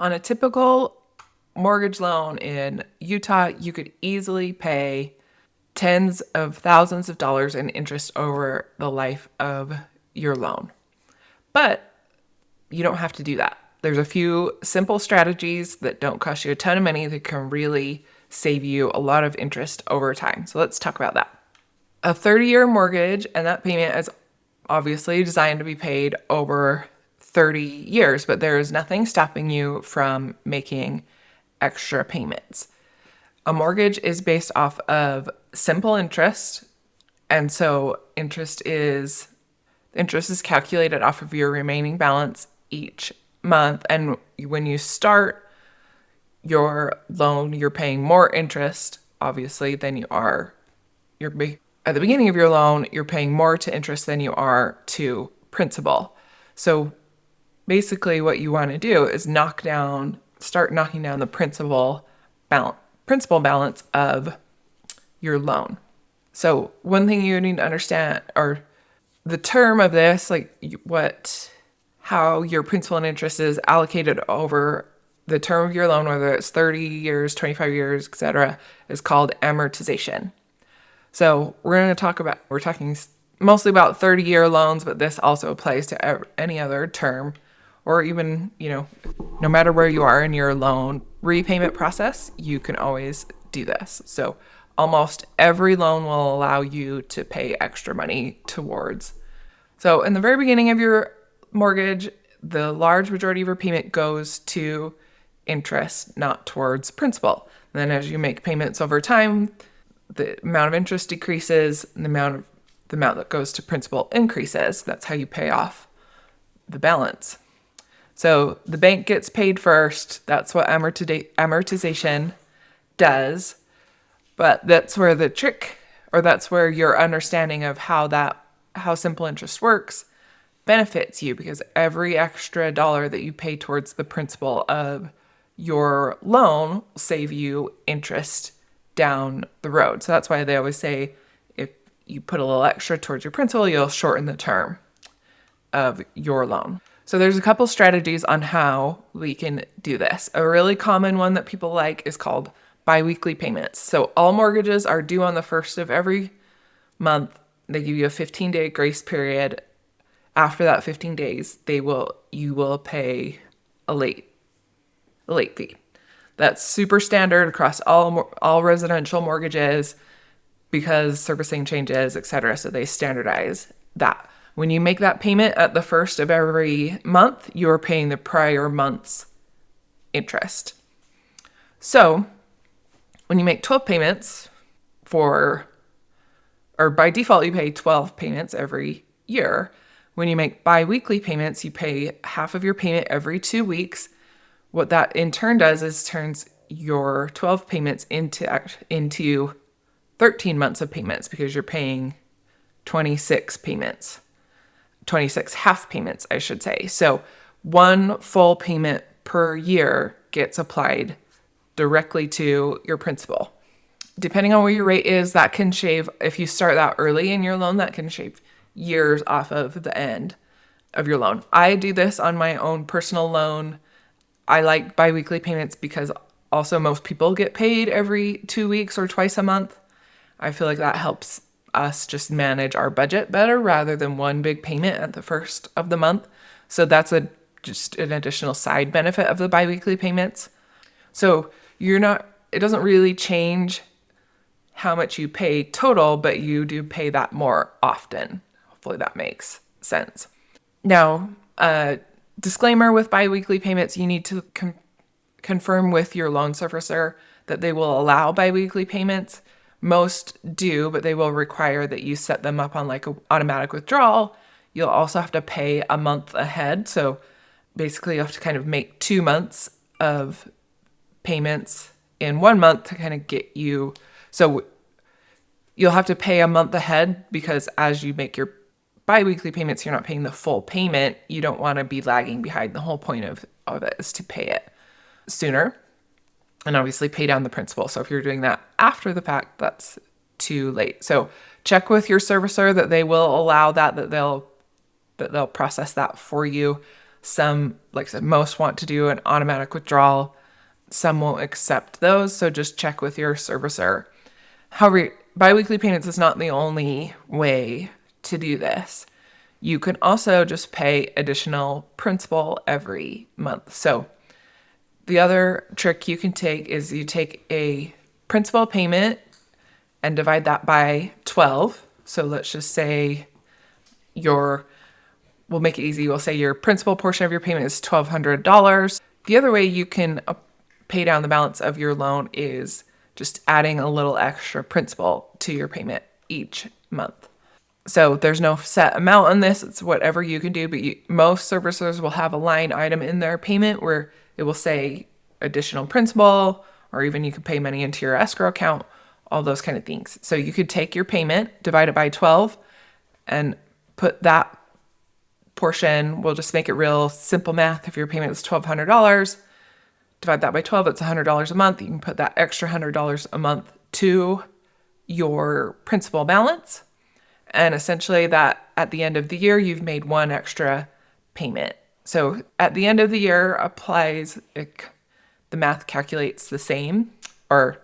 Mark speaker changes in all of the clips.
Speaker 1: On a typical mortgage loan in Utah, you could easily pay tens of thousands of dollars in interest over the life of your loan. But you don't have to do that. There's a few simple strategies that don't cost you a ton of money that can really save you a lot of interest over time. So let's talk about that. A 30-year mortgage, and that payment is obviously designed to be paid over 30 years, but there is nothing stopping you from making extra payments. A mortgage is based off of simple interest, and so interest is calculated off of your remaining balance each month. And when you start your loan, you're paying more interest, obviously, than at the beginning of your loan, you're paying more to interest than you are to principal. So basically what you want to do is start knocking down the principal balance of your loan. So one thing you need to understand, or the term of this, how your principal and interest is allocated over the term of your loan, whether it's 30 years, 25 years, etc., is called amortization. So we're talking mostly about 30-year loans, but this also applies to any other term, or even, no matter where you are in your loan repayment process, you can always do this. So almost every loan will allow you to pay extra money towards. So in the very beginning of your mortgage, the large majority of your payment goes to interest, not towards principal. And then as you make payments over time, the amount of interest decreases, and the amount that goes to principal increases. That's how you pay off the balance. So the bank gets paid first. That's what amortization does. But that's where that's where your understanding of how simple interest works benefits you, because every extra dollar that you pay towards the principal of your loan will save you interest down the road. So that's why they always say if you put a little extra towards your principal, you'll shorten the term of your loan. So there's a couple strategies on how we can do this. A really common one that people like is called biweekly payments. So all mortgages are due on the first of every month. They give you a 15-day grace period. After that 15 days, you will pay a late fee. That's super standard across all residential mortgages because servicing changes, etc. So they standardize that. When you make that payment at the first of every month, you are paying the prior month's interest. So when you make 12 payments or by default, you pay 12 payments every year. When you make biweekly payments, you pay half of your payment every 2 weeks. What that in turn does is turns your 12 payments into 13 months of payments, because you're paying 26 half payments, I should say. So one full payment per year gets applied directly to your principal. Depending on where your rate is, that can shave, if you start that early in your loan, that can shave years off of the end of your loan. I do this on my own personal loan. I like biweekly payments because also most people get paid every 2 weeks or twice a month. I feel like that helps us just manage our budget better rather than one big payment at the first of the month. So that's just an additional side benefit of the biweekly payments. So it doesn't really change how much you pay total, but you do pay that more often. Hopefully that makes sense. Now, disclaimer with biweekly payments, you need to confirm with your loan servicer that they will allow biweekly payments. Most do, but they will require that you set them up on like an automatic withdrawal. You'll also have to pay a month ahead. So basically you have to kind of make 2 months of payments in 1 month to kind of get you. So you'll have to pay a month ahead, because as you make your biweekly payments, you're not paying the full payment. You don't want to be lagging behind. The whole point of it is to pay it sooner and obviously pay down the principal. So if you're doing that after the fact, that's too late. So check with your servicer that they will allow that they'll process that for you. Some, like I said, most want to do an automatic withdrawal. Some won't accept those, so just check with your servicer. However, biweekly payments is not the only way to do this. You can also just pay additional principal every month. So the other trick you can take is you take a principal payment and divide that by 12. So let's just say we'll make it easy. We'll say your principal portion of your payment is $1,200. The other way you can pay down the balance of your loan is just adding a little extra principal to your payment each month. So there's no set amount on this. It's whatever you can do, but most servicers will have a line item in their payment where it will say additional principal, or even you can pay money into your escrow account, all those kind of things. So you could take your payment, divide it by 12, and put that portion, we'll just make it real simple math. If your payment is $1,200, divide that by 12, it's $100 a month. You can put that extra $100 a month to your principal balance. And essentially that at the end of the year, you've made one extra payment. So at the end of the year the math calculates the same, or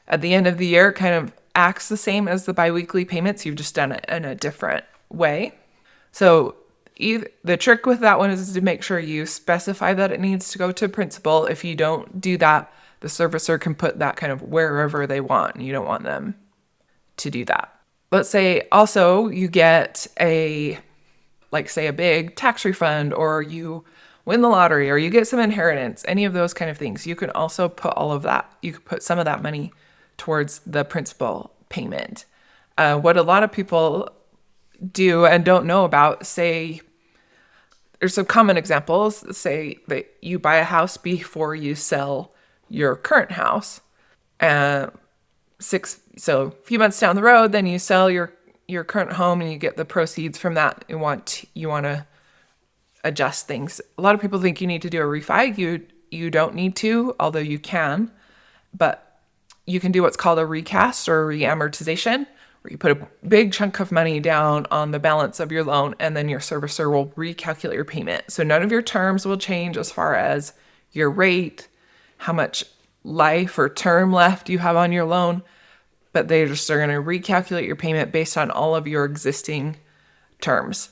Speaker 1: at the end of the year it kind of acts the same as the biweekly payments. You've just done it in a different way. So the trick with that one is to make sure you specify that it needs to go to principal. If you don't do that, the servicer can put that kind of wherever they want, and you don't want them to do that. Let's say also you get a big tax refund, or you win the lottery, or you get some inheritance, any of those kind of things. You can also put all of that, you could put some of that money towards the principal payment. What a lot of people do and don't know about, say, there's some common examples, say that you buy a house before you sell your current house. So a few months down the road, then you sell your current home and you get the proceeds from that. You want to adjust things. A lot of people think you need to do a refi. You don't need to, although you can, but you can do what's called a recast or reamortization, where you put a big chunk of money down on the balance of your loan, and then your servicer will recalculate your payment. So none of your terms will change as far as your rate, how much life or term left you have on your loan, but they're going to recalculate your payment based on all of your existing terms.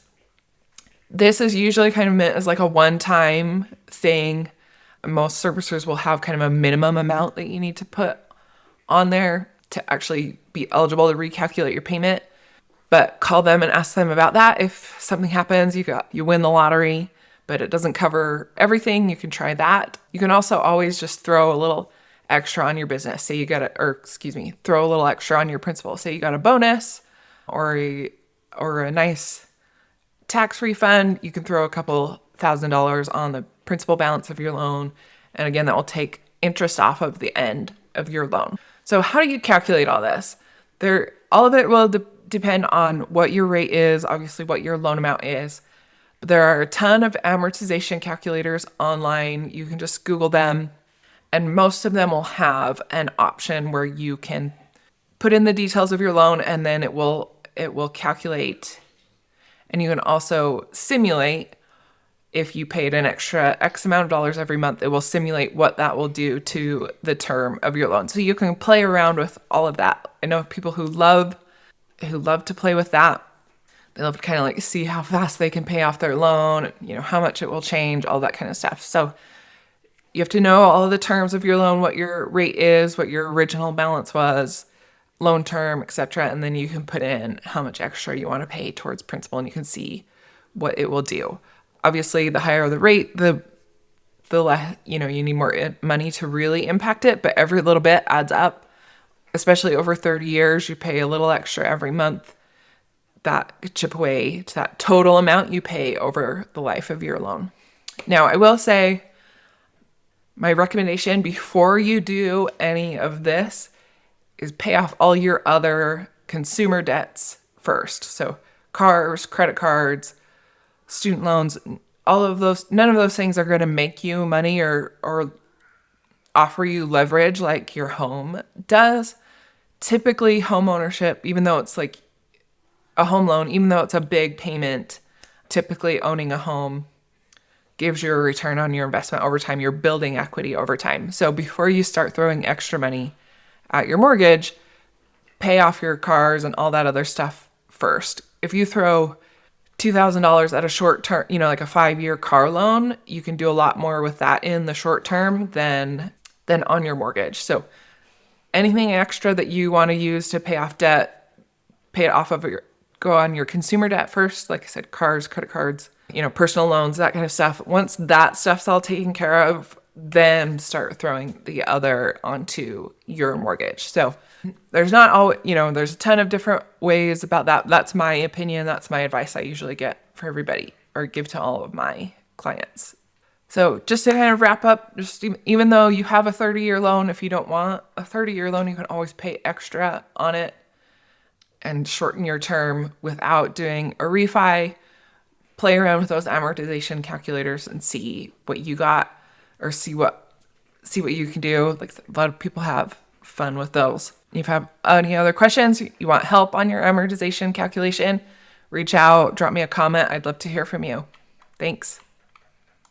Speaker 1: This is usually kind of meant as like a one-time thing. Most servicers will have kind of a minimum amount that you need to put on there to actually be eligible to recalculate your payment. But call them and ask them about that. If something happens, you win the lottery, but it doesn't cover everything, you can try that. You can also always just throw a little extra on your business. Say throw a little extra on your principal. Say you got a bonus or a nice tax refund, you can throw a couple $1,000s on the principal balance of your loan. And again, that will take interest off of the end of your loan. So how do you calculate all this? All of it will depend on what your rate is, obviously what your loan amount is. But there are a ton of amortization calculators online. You can just Google them, and most of them will have an option where you can put in the details of your loan, and then it will calculate. And you can also simulate. If you paid an extra X amount of dollars every month, it will simulate what that will do to the term of your loan. So you can play around with all of that. I know people who love to play with that. They love to kind of like see how fast they can pay off their loan, how much it will change, all that kind of stuff. So you have to know all of the terms of your loan, what your rate is, what your original balance was, loan term, etc. And then you can put in how much extra you want to pay towards principal, and you can see what it will do. Obviously, the higher the rate, the less, you need more money to really impact it, but every little bit adds up. Especially over 30 years, you pay a little extra every month. That could chip away to that total amount you pay over the life of your loan. Now, I will say my recommendation before you do any of this is pay off all your other consumer debts first. So cars, credit cards, student loans, all of those, none of those things are going to make you money or offer you leverage like your home does. Typically, home ownership, even though it's like a home loan, even though it's a big payment, typically owning a home gives you a return on your investment over time. You're building equity over time. So before you start throwing extra money at your mortgage, pay off your cars and all that other stuff first. If you throw $2,000 at a short term, like a 5-year car loan, you can do a lot more with that in the short term than on your mortgage. So anything extra that you want to use to pay off debt, pay it off of go on your consumer debt first. Like I said, cars, credit cards, personal loans, that kind of stuff. Once that stuff's all taken care of, then start throwing the other onto your mortgage. So there's not all, there's a ton of different ways about that. That's my opinion. That's my advice I usually get for everybody or give to all of my clients. So just to kind of wrap up, just even though you have a 30-year loan, if you don't want a 30-year loan, you can always pay extra on it and shorten your term without doing a refi. Play around with those amortization calculators and see what you got, or see what you can do. Like a lot of people have fun with those. If you have any other questions, you want help on your amortization calculation, reach out, drop me a comment. I'd love to hear from you. Thanks.